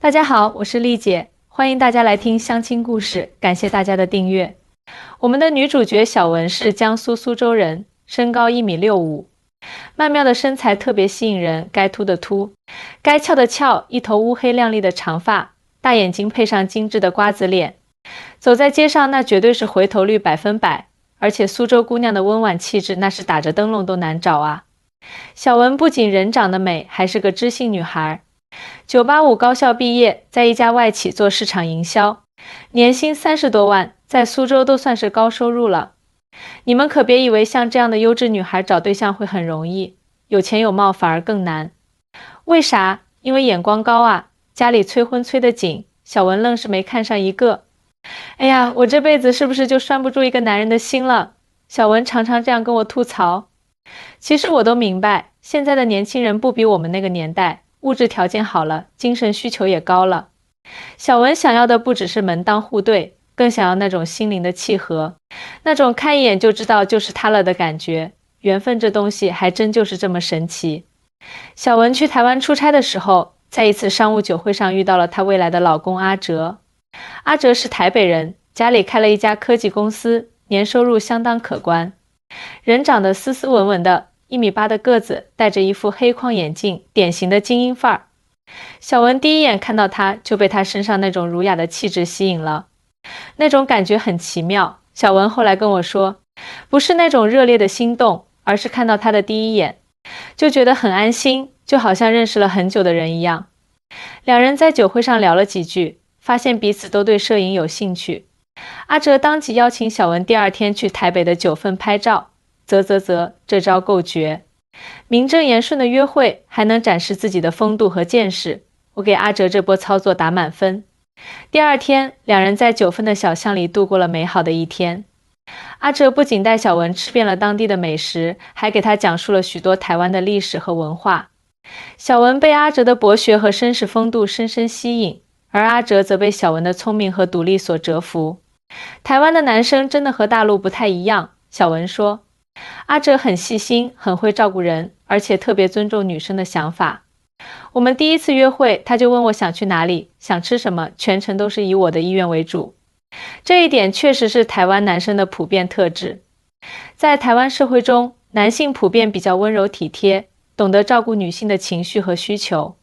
大家好，我是丽姐，欢迎大家来听相亲故事，感谢大家的订阅。我们的女主角小文是江苏苏州人，身高1.65米，曼妙的身材特别吸引人，该凸的凸，该翘的翘，一头乌黑亮丽的长发，大眼睛配上精致的瓜子脸，走在街上那绝对是回头率100%，而且苏州姑娘的温婉气质那是打着灯笼都难找啊。小文不仅人长得美，还是个知性女孩。985高校毕业，在一家外企做市场营销，年薪30多万，在苏州都算是高收入了。你们可别以为像这样的优质女孩找对象会很容易，有钱有貌反而更难。为啥？因为眼光高啊，家里催婚催得紧，小文愣是没看上一个。哎呀，我这辈子是不是就拴不住一个男人的心了？小文常常这样跟我吐槽。其实我都明白，现在的年轻人不比我们那个年代，物质条件好了，精神需求也高了。小文想要的不只是门当户对，更想要那种心灵的契合，那种看一眼就知道就是他了的感觉。缘分这东西还真就是这么神奇。小文去台湾出差的时候，在一次商务酒会上遇到了她未来的老公阿哲。阿哲是台北人，家里开了一家科技公司，年收入相当可观。人长得斯斯文文的，1.8米的个子，戴着一副黑框眼镜，典型的精英范儿。小文第一眼看到他就被他身上那种儒雅的气质吸引了，那种感觉很奇妙。小文后来跟我说，不是那种热烈的心动，而是看到他的第一眼就觉得很安心，就好像认识了很久的人一样。两人在酒会上聊了几句，发现彼此都对摄影有兴趣。阿哲当即邀请小文第二天去台北的9份拍照，这招够绝。名正言顺的约会，还能展示自己的风度和见识，我给阿哲这波操作打满分。第二天，两人在9份的小巷里度过了美好的一天。阿哲不仅带小文吃遍了当地的美食，还给他讲述了许多台湾的历史和文化。小文被阿哲的博学和绅士风度深深吸引，而阿哲则被小文的聪明和独立所折服。台湾的男生真的和大陆不太一样，小文说。阿哲很细心，很会照顾人，而且特别尊重女生的想法。我们第一次约会，他就问我想去哪里，想吃什么，全程都是以我的意愿为主。这一点确实是台湾男生的普遍特质。在台湾社会中，男性普遍比较温柔体贴，懂得照顾女性的情绪和需求，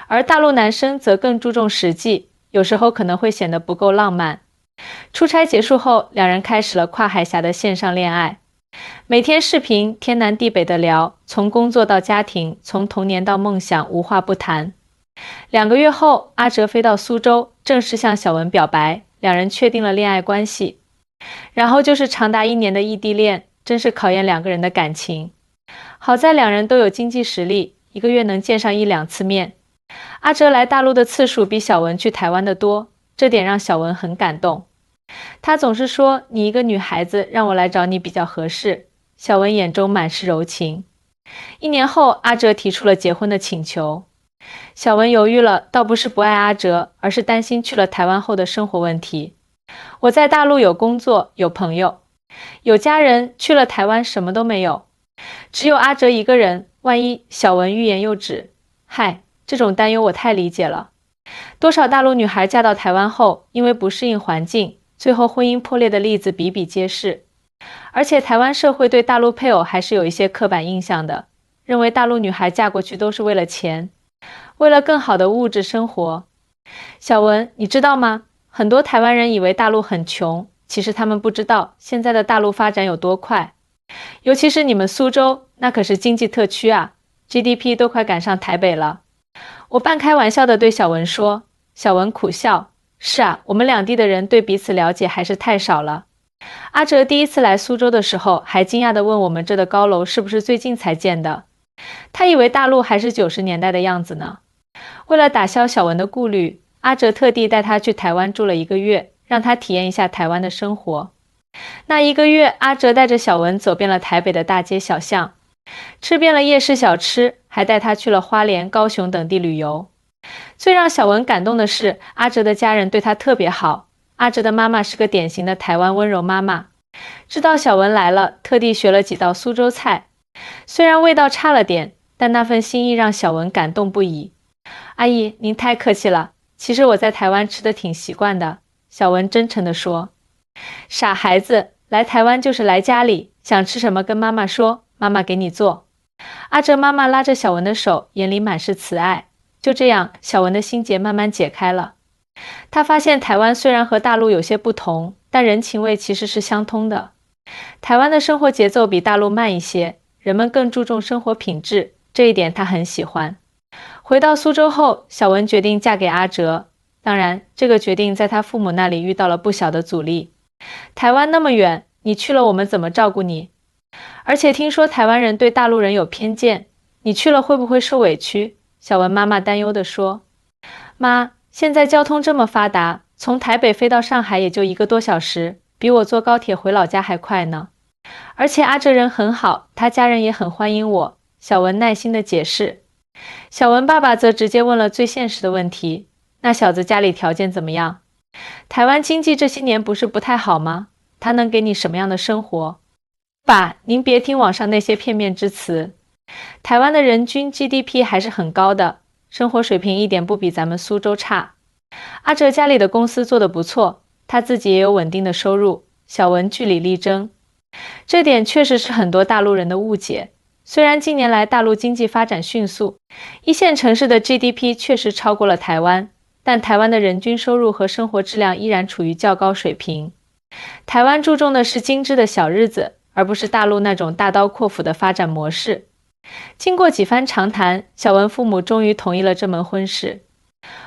而大陆男生则更注重实际，有时候可能会显得不够浪漫。出差结束后，两人开始了跨海峡的线上恋爱。每天视频，天南地北的聊，从工作到家庭，从童年到梦想，无话不谈。2个月后，阿哲飞到苏州，正式向小文表白，两人确定了恋爱关系。然后就是长达1年的异地恋，真是考验2个人的感情。好在两人都有经济实力，1个月能见上1、2次面。阿哲来大陆的次数比小文去台湾的多，这点让小文很感动。他总是说，你一个女孩子，让我来找你比较合适。小文眼中满是柔情。1年后，阿哲提出了结婚的请求。小文犹豫了，倒不是不爱阿哲，而是担心去了台湾后的生活问题。我在大陆有工作，有朋友，有家人，去了台湾什么都没有，只有阿哲一个人，万一……小文欲言又止。嗨，这种担忧我太理解了。多少大陆女孩嫁到台湾后，因为不适应环境，最后婚姻破裂的例子比比皆是。而且台湾社会对大陆配偶还是有一些刻板印象的，认为大陆女孩嫁过去都是为了钱，为了更好的物质生活。小文，你知道吗？很多台湾人以为大陆很穷，其实他们不知道现在的大陆发展有多快。尤其是你们苏州，那可是经济特区啊， GDP 都快赶上台北了。我半开玩笑地对小文说，小文苦笑，是啊，我们两地的人对彼此了解还是太少了。阿哲第一次来苏州的时候，还惊讶地问我们这的高楼是不是最近才建的，他以为大陆还是90年代的样子呢。为了打消小文的顾虑，阿哲特地带他去台湾住了1个月，让他体验一下台湾的生活。那1个月，阿哲带着小文走遍了台北的大街小巷，吃遍了夜市小吃，还带他去了花莲、高雄等地旅游。最让小文感动的是，阿哲的家人对他特别好。阿哲的妈妈是个典型的台湾温柔妈妈，知道小文来了，特地学了几道苏州菜，虽然味道差了点，但那份心意让小文感动不已。阿姨，您太客气了，其实我在台湾吃的挺习惯的，小文真诚地说。傻孩子，来台湾就是来家里，想吃什么跟妈妈说，妈妈给你做。阿哲妈妈拉着小文的手，眼里满是慈爱。就这样，小文的心结慢慢解开了。他发现台湾虽然和大陆有些不同，但人情味其实是相通的。台湾的生活节奏比大陆慢一些，人们更注重生活品质，这一点他很喜欢。回到苏州后，小文决定嫁给阿哲。当然，这个决定在他父母那里遇到了不小的阻力。台湾那么远，你去了我们怎么照顾你？而且听说台湾人对大陆人有偏见，你去了会不会受委屈？小文妈妈担忧地说。妈，现在交通这么发达，从台北飞到上海也就1个多小时，比我坐高铁回老家还快呢。而且阿哲人很好，他家人也很欢迎我。小文耐心地解释。小文爸爸则直接问了最现实的问题，那小子家里条件怎么样？台湾经济这些年不是不太好吗？他能给你什么样的生活？爸，您别听网上那些片面之词。台湾的人均 GDP 还是很高的，生活水平一点不比咱们苏州差。阿哲家里的公司做得不错，他自己也有稳定的收入。小文据理力争。这点确实是很多大陆人的误解。虽然近年来大陆经济发展迅速，一线城市的 GDP 确实超过了台湾，但台湾的人均收入和生活质量依然处于较高水平。台湾注重的是精致的小日子，而不是大陆那种大刀阔斧的发展模式。经过几番长谈，小文父母终于同意了这门婚事。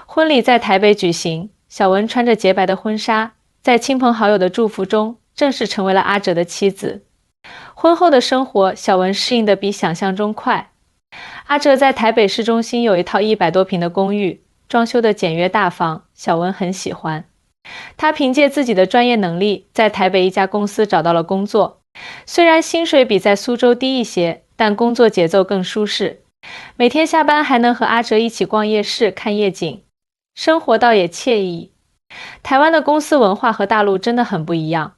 婚礼在台北举行，小文穿着洁白的婚纱，在亲朋好友的祝福中，正式成为了阿哲的妻子。婚后的生活，小文适应的比想象中快。阿哲在台北市中心有一套100多平的公寓，装修的简约大方，小文很喜欢。他凭借自己的专业能力，在台北一家公司找到了工作。虽然薪水比在苏州低一些，但工作节奏更舒适。每天下班还能和阿哲一起逛夜市看夜景，生活倒也惬意。台湾的公司文化和大陆真的很不一样。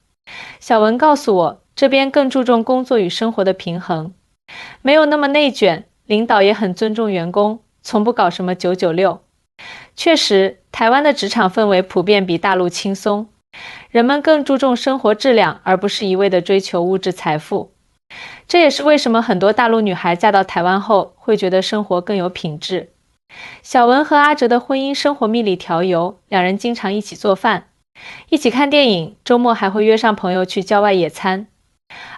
小文告诉我，这边更注重工作与生活的平衡，没有那么内卷，领导也很尊重员工，从不搞什么996。确实，台湾的职场氛围普遍比大陆轻松，人们更注重生活质量，而不是一味的追求物质财富。这也是为什么很多大陆女孩嫁到台湾后会觉得生活更有品质。小文和阿哲的婚姻生活蜜里调油，两人经常一起做饭，一起看电影，周末还会约上朋友去郊外野餐。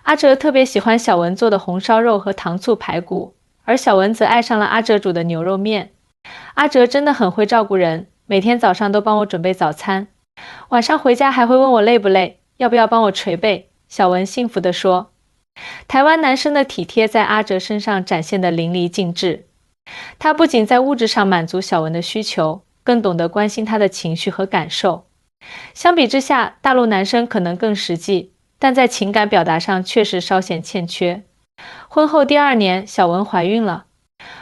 阿哲特别喜欢小文做的红烧肉和糖醋排骨，而小文则爱上了阿哲煮的牛肉面。阿哲真的很会照顾人，每天早上都帮我准备早餐，晚上回家还会问我累不累，要不要帮我捶背。小文幸福地说。台湾男生的体贴在阿哲身上展现得淋漓尽致。他不仅在物质上满足小文的需求，更懂得关心他的情绪和感受。相比之下，大陆男生可能更实际，但在情感表达上确实稍显欠缺。婚后第2年，小文怀孕了。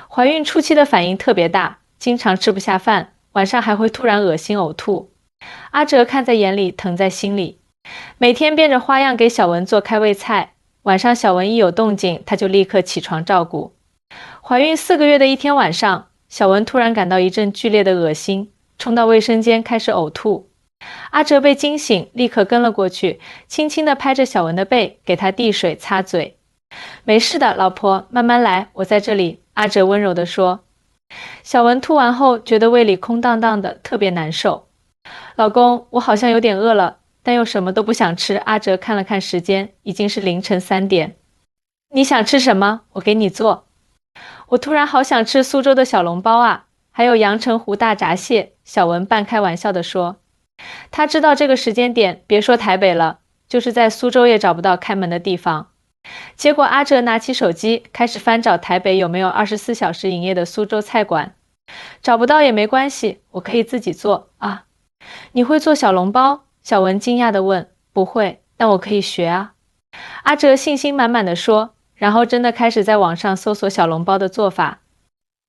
怀孕初期的反应特别大，经常吃不下饭，晚上还会突然恶心呕吐。阿哲看在眼里，疼在心里，每天变着花样给小文做开胃菜。晚上小文一有动静，他就立刻起床照顾。怀孕4个月的一天晚上，小文突然感到一阵剧烈的恶心，冲到卫生间开始呕吐。阿哲被惊醒，立刻跟了过去，轻轻地拍着小文的背，给他递水擦嘴。没事的，老婆，慢慢来，我在这里，阿哲温柔地说。小文吐完后觉得胃里空荡荡的，特别难受。老公，我好像有点饿了，但又什么都不想吃。阿哲看了看时间，已经是凌晨3点。你想吃什么？我给你做。我突然好想吃苏州的小笼包啊，还有阳澄湖大闸蟹。小文半开玩笑地说。他知道这个时间点，别说台北了，就是在苏州也找不到开门的地方。结果阿哲拿起手机，开始翻找台北有没有24小时营业的苏州菜馆。找不到也没关系，我可以自己做啊。你会做小笼包？小文惊讶地问。不会，但我可以学啊。阿哲信心满满地说，然后真的开始在网上搜索小笼包的做法。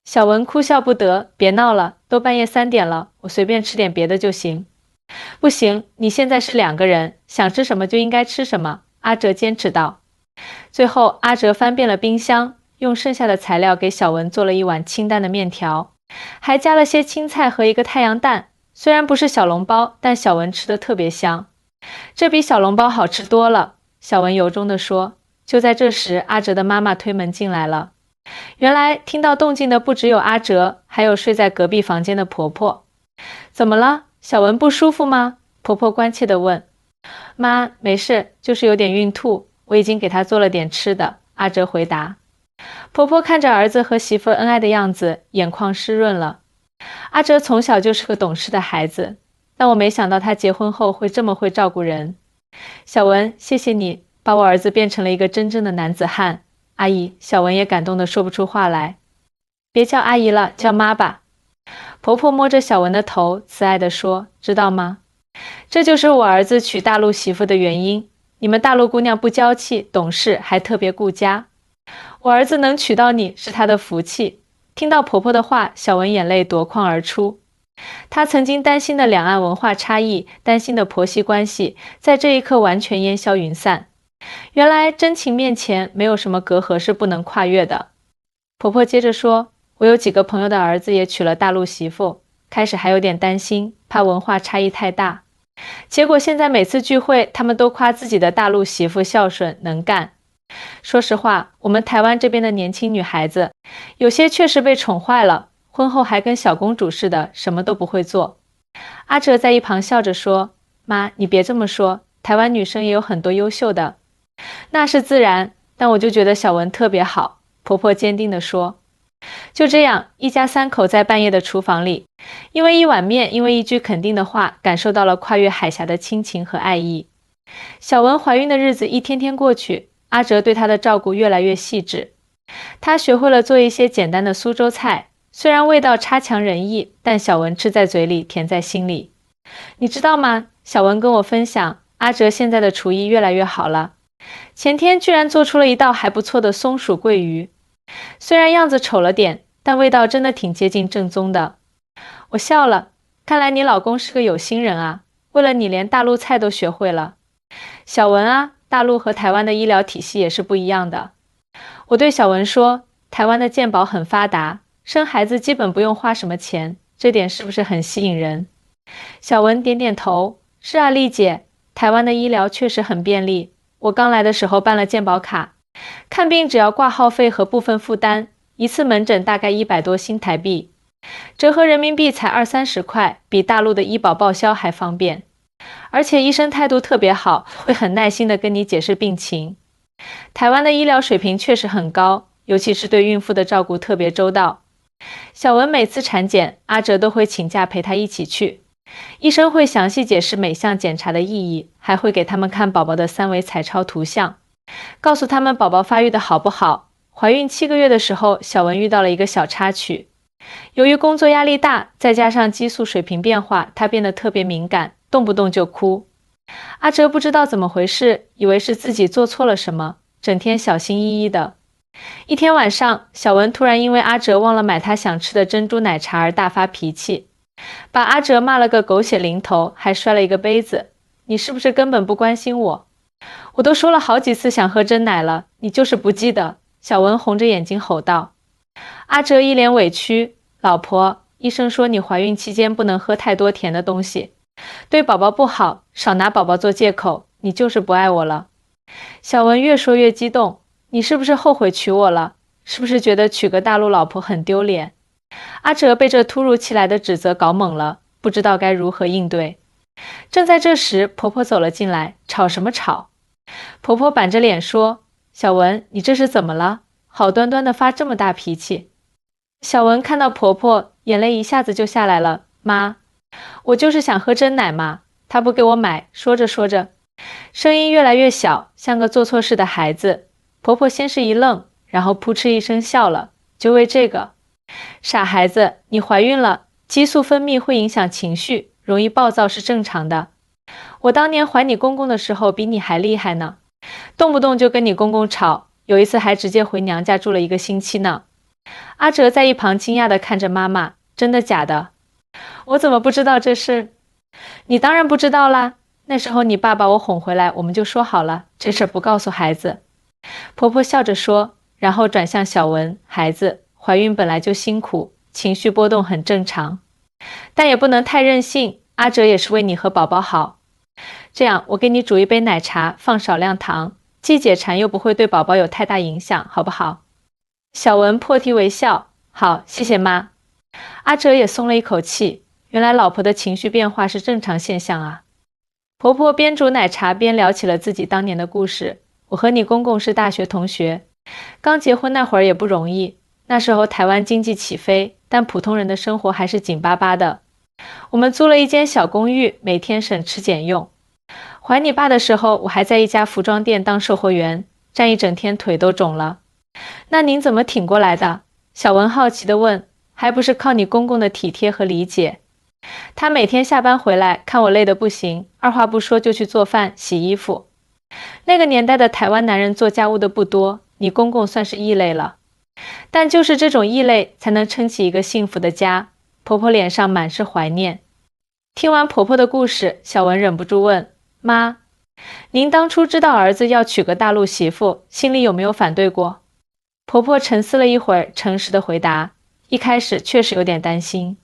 小文哭笑不得，别闹了，都半夜3点了，我随便吃点别的就行。不行，你现在是2个人，想吃什么就应该吃什么，阿哲坚持道。最后阿哲翻遍了冰箱，用剩下的材料给小文做了一碗清淡的面条，还加了些青菜和一个太阳蛋，虽然不是小笼包，但小文吃得特别香。这比小笼包好吃多了，小文由衷地说。就在这时，阿哲的妈妈推门进来了。原来听到动静的不只有阿哲，还有睡在隔壁房间的婆婆。怎么了？小文不舒服吗？婆婆关切地问。妈，没事，就是有点孕吐，我已经给她做了点吃的，阿哲回答。婆婆看着儿子和媳妇恩爱的样子，眼眶湿润了。阿哲从小就是个懂事的孩子，但我没想到他结婚后会这么会照顾人。小文，谢谢你把我儿子变成了一个真正的男子汉。阿姨，小文也感动得说不出话来。别叫阿姨了，叫妈吧。婆婆摸着小文的头，慈爱地说，知道吗？这就是我儿子娶大陆媳妇的原因。你们大陆姑娘不娇气、懂事，还特别顾家。我儿子能娶到你是他的福气。听到婆婆的话，小文眼泪夺眶而出。她曾经担心的两岸文化差异，担心的婆媳关系，在这一刻完全烟消云散。原来真情面前没有什么隔阂是不能跨越的。婆婆接着说，我有几个朋友的儿子也娶了大陆媳妇，开始还有点担心，怕文化差异太大。结果现在每次聚会，他们都夸自己的大陆媳妇孝顺能干。说实话，我们台湾这边的年轻女孩子，有些确实被宠坏了，婚后还跟小公主似的，什么都不会做。阿哲在一旁笑着说，妈，你别这么说，台湾女生也有很多优秀的。那是自然，但我就觉得小文特别好，婆婆坚定地说。就这样，一家三口在半夜的厨房里，因为一碗面，因为一句肯定的话，感受到了跨越海峡的亲情和爱意。小文怀孕的日子一天天过去，阿哲对她的照顾越来越细致。她学会了做一些简单的苏州菜，虽然味道差强人意，但小文吃在嘴里，甜在心里。你知道吗？小文跟我分享，阿哲现在的厨艺越来越好了。前天居然做出了一道还不错的松鼠桂鱼，虽然样子丑了点，但味道真的挺接近正宗的。我笑了，看来你老公是个有心人啊，为了你连大陆菜都学会了。小文啊，大陆和台湾的医疗体系也是不一样的。我对小文说，台湾的健保很发达，生孩子基本不用花什么钱，这点是不是很吸引人？小文点点头，是啊，丽姐，台湾的医疗确实很便利。我刚来的时候办了健保卡，看病只要挂号费和部分负担，一次门诊大概100多新台币，折合人民币才20-30块，比大陆的医保报销还方便。而且医生态度特别好，会很耐心地跟你解释病情。台湾的医疗水平确实很高，尤其是对孕妇的照顾特别周到。小文每次产检，阿哲都会请假陪她一起去。医生会详细解释每项检查的意义，还会给他们看宝宝的3维彩超图像，告诉他们宝宝发育的好不好。怀孕7个月的时候，小文遇到了一个小插曲。由于工作压力大，再加上激素水平变化，她变得特别敏感，动不动就哭。阿哲不知道怎么回事，以为是自己做错了什么，整天小心翼翼的。一天晚上，小文突然因为阿哲忘了买他想吃的珍珠奶茶而大发脾气，把阿哲骂了个狗血淋头，还摔了一个杯子。你是不是根本不关心我？我都说了好几次想喝真奶了，你就是不记得。小文红着眼睛吼道。阿哲一脸委屈，老婆，医生说你怀孕期间不能喝太多甜的东西，对宝宝不好，少拿宝宝做借口，你就是不爱我了。小文越说越激动，你是不是后悔娶我了？是不是觉得娶个大陆老婆很丢脸？阿哲被这突如其来的指责搞懵了，不知道该如何应对。正在这时，婆婆走了进来，吵什么吵？婆婆板着脸说，小文，你这是怎么了？好端端的发这么大脾气。小文看到婆婆，眼泪一下子就下来了。妈，我就是想喝真奶嘛，她不给我买。说着说着，声音越来越小，像个做错事的孩子。婆婆先是一愣，然后扑哧一声笑了，就为这个。傻孩子，你怀孕了，激素分泌会影响情绪，容易暴躁是正常的。我当年怀你公公的时候比你还厉害呢，动不动就跟你公公吵，有一次还直接回娘家住了1个星期呢。阿哲在一旁惊讶地看着妈妈，真的假的？我怎么不知道这事？你当然不知道啦，那时候你爸把我哄回来，我们就说好了，这事不告诉孩子。婆婆笑着说，然后转向小文，孩子，怀孕本来就辛苦，情绪波动很正常。但也不能太任性，阿哲也是为你和宝宝好。这样，我给你煮一杯奶茶，放少量糖，既解馋又不会对宝宝有太大影响，好不好？小文破涕为笑，好，谢谢妈。阿哲也松了一口气，原来老婆的情绪变化是正常现象啊。婆婆边煮奶茶边聊起了自己当年的故事。我和你公公是大学同学，刚结婚那会儿也不容易，那时候台湾经济起飞，但普通人的生活还是紧巴巴的。我们租了一间小公寓，每天省吃俭用。怀你爸的时候，我还在一家服装店当售货员，站一整天腿都肿了。那您怎么挺过来的？小文好奇地问。还不是靠你公公的体贴和理解。他每天下班回来，看我累得不行，二话不说就去做饭、洗衣服。那个年代的台湾男人做家务的不多，你公公算是异类了。但就是这种异类，才能撑起一个幸福的家。婆婆脸上满是怀念。听完婆婆的故事，小文忍不住问：妈，您当初知道儿子要娶个大陆媳妇，心里有没有反对过？婆婆沉思了一会儿，诚实的回答：一开始确实有点担心。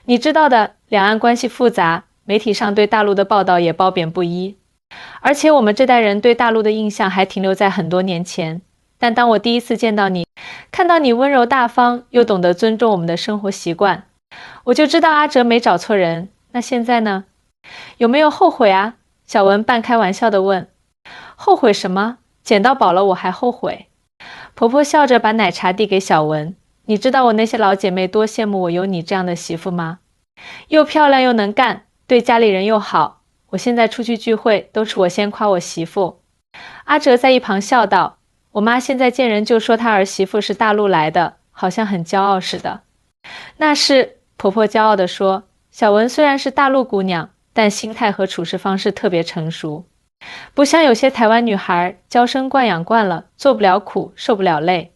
你知道的，两岸关系复杂，媒体上对大陆的报道也褒贬不一。而且我们这代人对大陆的印象还停留在很多年前。但当我第一次见到你，看到你温柔大方，又懂得尊重我们的生活习惯，我就知道阿哲没找错人。那现在呢？有没有后悔啊？小文半开玩笑地问。后悔什么？捡到宝了我还后悔？婆婆笑着把奶茶递给小文。你知道我那些老姐妹多羡慕我有你这样的媳妇吗？又漂亮又能干，对家里人又好。我现在出去聚会都是我先夸我媳妇。阿哲在一旁笑道，我妈现在见人就说她儿媳妇是大陆来的，好像很骄傲似的。那是，婆婆骄傲地说，小文虽然是大陆姑娘，但心态和处事方式特别成熟，不像有些台湾女孩娇生惯养惯了，做不了苦，受不了累。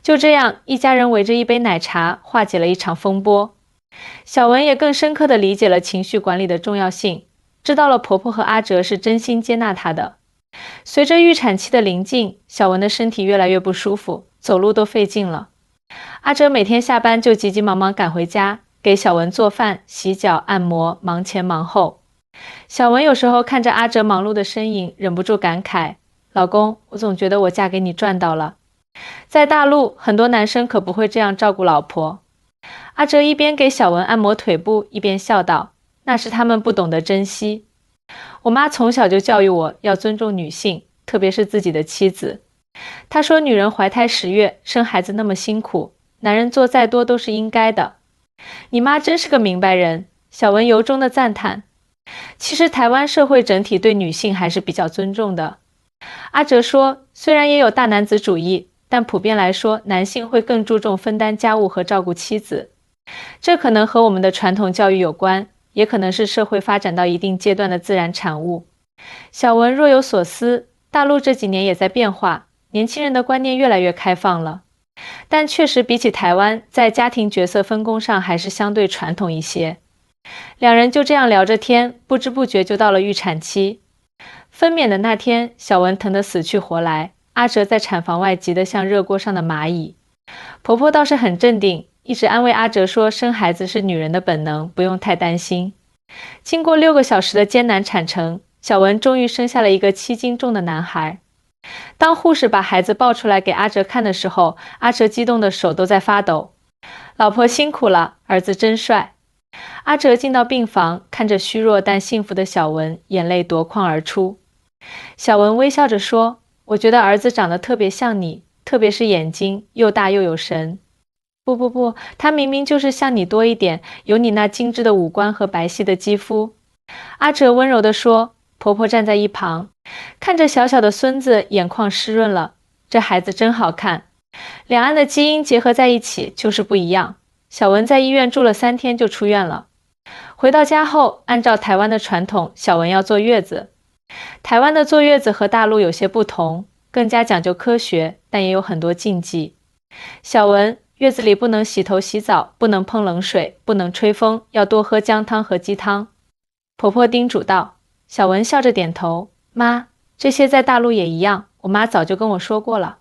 就这样，一家人围着一杯奶茶，化解了一场风波。小文也更深刻地理解了情绪管理的重要性，知道了婆婆和阿哲是真心接纳她的。随着预产期的临近，小文的身体越来越不舒服，走路都费劲了。阿哲每天下班就急急忙忙赶回家，给小文做饭、洗脚、按摩，忙前忙后。小文有时候看着阿哲忙碌的身影，忍不住感慨，老公，我总觉得我嫁给你赚到了。在大陆，很多男生可不会这样照顾老婆。阿哲一边给小文按摩腿部，一边笑道，那是他们不懂得珍惜。我妈从小就教育我要尊重女性，特别是自己的妻子。她说女人怀胎10月，生孩子那么辛苦，男人做再多都是应该的。你妈真是个明白人，小文由衷的赞叹。其实台湾社会整体对女性还是比较尊重的。阿哲说，虽然也有大男子主义，但普遍来说，男性会更注重分担家务和照顾妻子。这可能和我们的传统教育有关，也可能是社会发展到一定阶段的自然产物。小文若有所思，大陆这几年也在变化，年轻人的观念越来越开放了。但确实比起台湾，在家庭角色分工上还是相对传统一些。两人就这样聊着天，不知不觉就到了预产期。分娩的那天，小文疼得死去活来，阿哲在产房外急得像热锅上的蚂蚁。婆婆倒是很镇定，一直安慰阿哲说生孩子是女人的本能，不用太担心。经过6个小时的艰难产程，小文终于生下了一个7斤重的男孩。当护士把孩子抱出来给阿哲看的时候，阿哲激动的手都在发抖。老婆辛苦了，儿子真帅。阿哲进到病房，看着虚弱但幸福的小文，眼泪夺眶而出。小文微笑着说，我觉得儿子长得特别像你，特别是眼睛，又大又有神。不，他明明就是像你多一点，有你那精致的五官和白皙的肌肤。阿哲温柔地说。婆婆站在一旁，看着小小的孙子，眼眶湿润了。这孩子真好看。两岸的基因结合在一起就是不一样。小文在医院住了3天就出院了。回到家后，按照台湾的传统，小文要坐月子。台湾的坐月子和大陆有些不同，更加讲究科学，但也有很多禁忌。小文，月子里不能洗头洗澡，不能碰冷水，不能吹风，要多喝姜汤和鸡汤。婆婆叮嘱道。小文笑着点头，妈，这些在大陆也一样，我妈早就跟我说过了。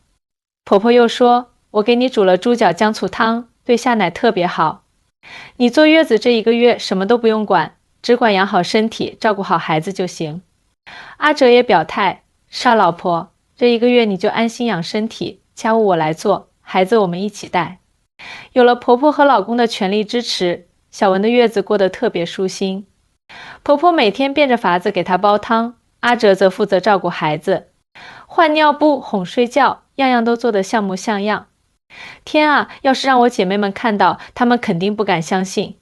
婆婆又说，我给你煮了猪脚姜醋汤，对下奶特别好。你坐月子这1个月什么都不用管，只管养好身体，照顾好孩子就行。阿哲也表态，是啊，老婆，这1个月你就安心养身体，家务我来做，孩子我们一起带。有了婆婆和老公的全力支持，小文的月子过得特别舒心。婆婆每天变着法子给她煲汤，阿哲则负责照顾孩子，换尿布、哄睡觉，样样都做得像模像样。天啊，要是让我姐妹们看到，她们肯定不敢相信。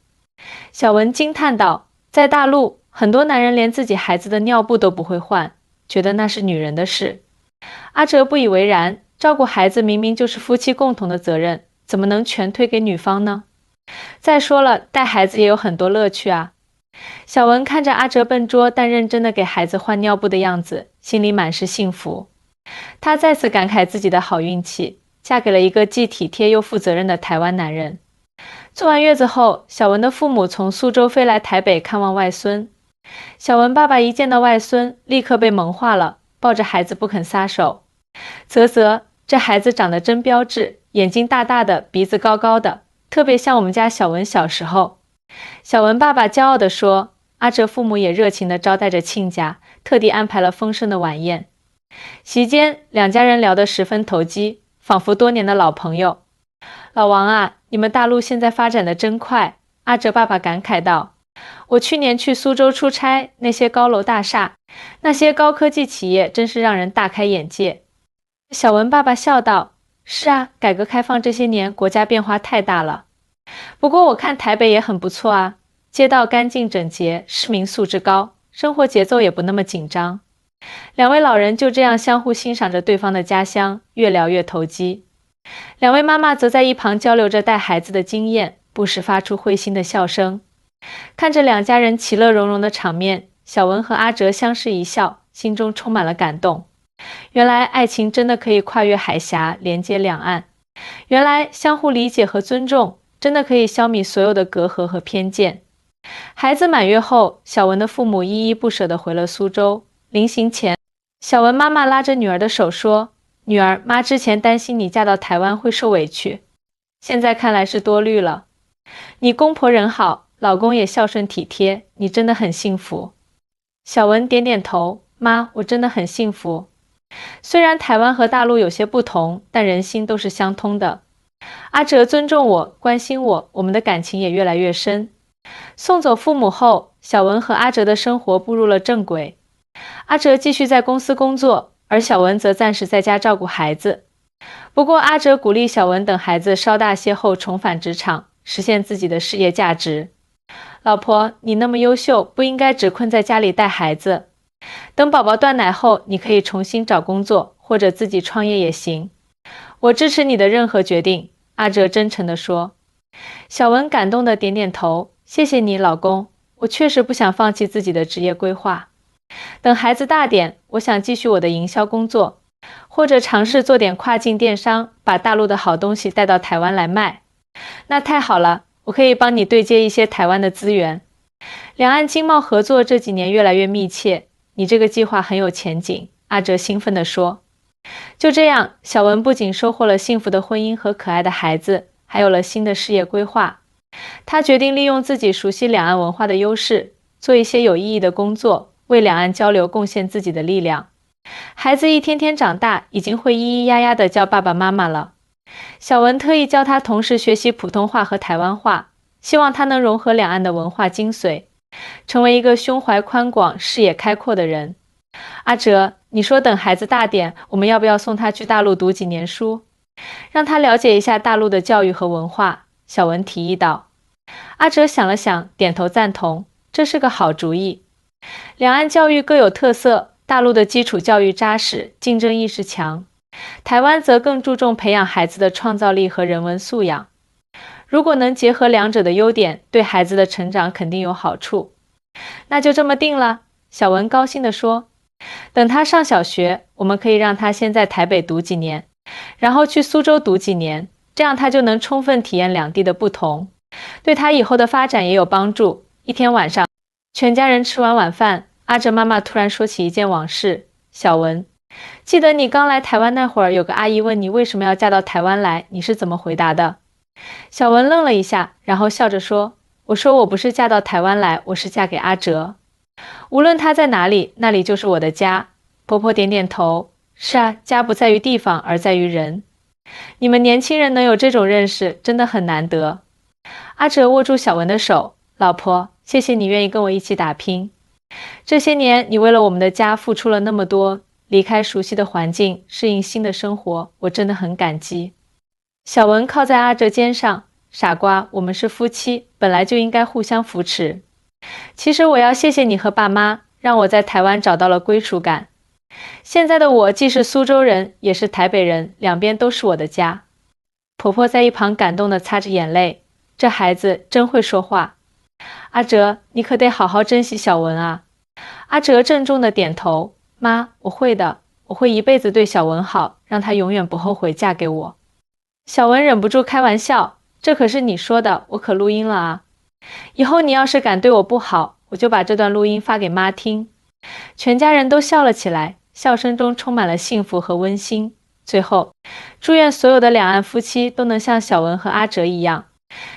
小文惊叹道，在大陆，很多男人连自己孩子的尿布都不会换，觉得那是女人的事。阿哲不以为然，照顾孩子明明就是夫妻共同的责任，怎么能全推给女方呢？再说了，带孩子也有很多乐趣啊。小文看着阿哲笨拙但认真地给孩子换尿布的样子，心里满是幸福。她再次感慨自己的好运气，嫁给了一个既体贴又负责任的台湾男人。坐完月子后，小文的父母从苏州飞来台北看望外孙。小文爸爸一见到外孙，立刻被萌化了，抱着孩子不肯撒手。啧啧，这孩子长得真标致，眼睛大大的，鼻子高高的，特别像我们家小文小时候。小文爸爸骄傲地说，阿哲父母也热情地招待着亲家，特地安排了丰盛的晚宴。席间，两家人聊得十分投机，仿佛多年的老朋友。老王啊，你们大陆现在发展的真快，阿哲爸爸感慨道。我去年去苏州出差，那些高楼大厦，那些高科技企业真是让人大开眼界。小文爸爸笑道，是啊，改革开放这些年，国家变化太大了。不过我看台北也很不错啊，街道干净整洁，市民素质高，生活节奏也不那么紧张。两位老人就这样相互欣赏着对方的家乡，越聊越投机。两位妈妈则在一旁交流着带孩子的经验，不时发出会心的笑声。看着两家人其乐融融的场面，小文和阿哲相视一笑，心中充满了感动。原来爱情真的可以跨越海峡，连接两岸。原来相互理解和尊重真的可以消弭所有的隔阂和偏见。孩子满月后，小文的父母依依不舍地回了苏州。临行前，小文妈妈拉着女儿的手说，女儿，妈之前担心你嫁到台湾会受委屈，现在看来是多虑了。你公婆人好，老公也孝顺体贴，你真的很幸福。小文点点头，妈，我真的很幸福。虽然台湾和大陆有些不同，但人心都是相通的。阿哲尊重我，关心我，我们的感情也越来越深。送走父母后，小文和阿哲的生活步入了正轨。阿哲继续在公司工作，而小文则暂时在家照顾孩子。不过阿哲鼓励小文等孩子稍大些后重返职场，实现自己的事业价值。老婆，你那么优秀，不应该只困在家里带孩子。等宝宝断奶后，你可以重新找工作，或者自己创业也行。我支持你的任何决定，阿哲真诚地说。小文感动地点点头，谢谢你，老公，我确实不想放弃自己的职业规划。等孩子大点，我想继续我的营销工作，或者尝试做点跨境电商，把大陆的好东西带到台湾来卖。那太好了，我可以帮你对接一些台湾的资源。两岸经贸合作这几年越来越密切，你这个计划很有前景，阿哲兴奋地说。就这样，小文不仅收获了幸福的婚姻和可爱的孩子，还有了新的事业规划。他决定利用自己熟悉两岸文化的优势，做一些有意义的工作，为两岸交流贡献自己的力量。孩子一天天长大，已经会咿咿呀呀地叫爸爸妈妈了。小文特意教他同时学习普通话和台湾话，希望他能融合两岸的文化精髓，成为一个胸怀宽广、视野开阔的人。阿哲，你说等孩子大点，我们要不要送他去大陆读几年书，让他了解一下大陆的教育和文化？小文提议道。阿哲想了想，点头赞同，这是个好主意。两岸教育各有特色，大陆的基础教育扎实，竞争意识强，台湾则更注重培养孩子的创造力和人文素养。如果能结合两者的优点，对孩子的成长肯定有好处。那就这么定了，小文高兴地说。等他上小学，我们可以让他先在台北读几年，然后去苏州读几年，这样他就能充分体验两地的不同，对他以后的发展也有帮助。一天晚上，全家人吃完晚饭，阿哲妈妈突然说起一件往事。小文，记得你刚来台湾那会儿，有个阿姨问你为什么要嫁到台湾来，你是怎么回答的？小文愣了一下，然后笑着说：“我说我不是嫁到台湾来，我是嫁给阿哲。无论他在哪里，那里就是我的家。”婆婆点点头：“是啊，家不在于地方，而在于人。你们年轻人能有这种认识，真的很难得。”阿哲握住小文的手：“老婆，谢谢你愿意跟我一起打拼。这些年，你为了我们的家付出了那么多，离开熟悉的环境，适应新的生活，我真的很感激。”小文靠在阿哲肩上：“傻瓜，我们是夫妻，本来就应该互相扶持。其实我要谢谢你和爸妈，让我在台湾找到了归属感。现在的我既是苏州人，也是台北人，两边都是我的家。”婆婆在一旁感动地擦着眼泪：“这孩子真会说话。阿哲，你可得好好珍惜小文啊。”阿哲郑重地点头：“妈，我会的，我会一辈子对小文好，让她永远不后悔嫁给我。”小文忍不住开玩笑：“这可是你说的，我可录音了啊！以后你要是敢对我不好，我就把这段录音发给妈听。”全家人都笑了起来，笑声中充满了幸福和温馨。最后，祝愿所有的两岸夫妻都能像小文和阿哲一样，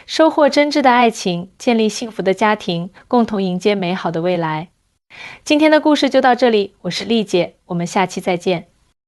收获真挚的爱情，建立幸福的家庭，共同迎接美好的未来。今天的故事就到这里，我是丽姐，我们下期再见。